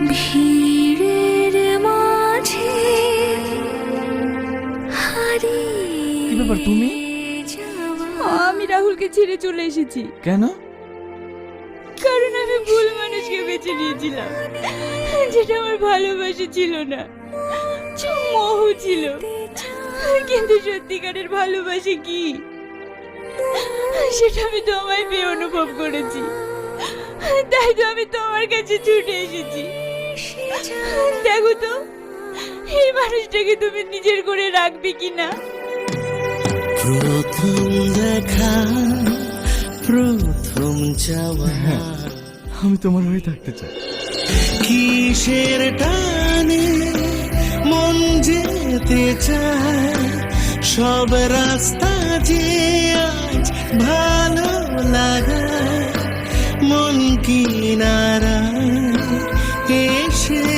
ভিড়ের মাঝে কি ব্যাপার তুমি? আমি রাহুলকে ছেড়ে চলে এসেছি, কেন? কারণ আমি ভুল মানুষকে বেছে নিয়েছিলাম, যেটা আমার ভালোবাসা ছিল না, মোহ ছিল। কিন্তু সত্যিকারের ভালোবাসা কি সেটা আমি তোমায় পেয়ে অনুভব করেছি, তাই তো আমি তোমার কাছে ছুটে এসেছি। দেখো তো এই মানুষটাকে তুমি নিজের করে রাখবে কিনা। প্রথম দেখা, প্রথম চাওয়া, আমি তোমার হয়ে থাকতে চাই। কিসের টানে মন যেতে চায়, সব রাস্তা যে আজ ভালো লাগায়, মন কিনারা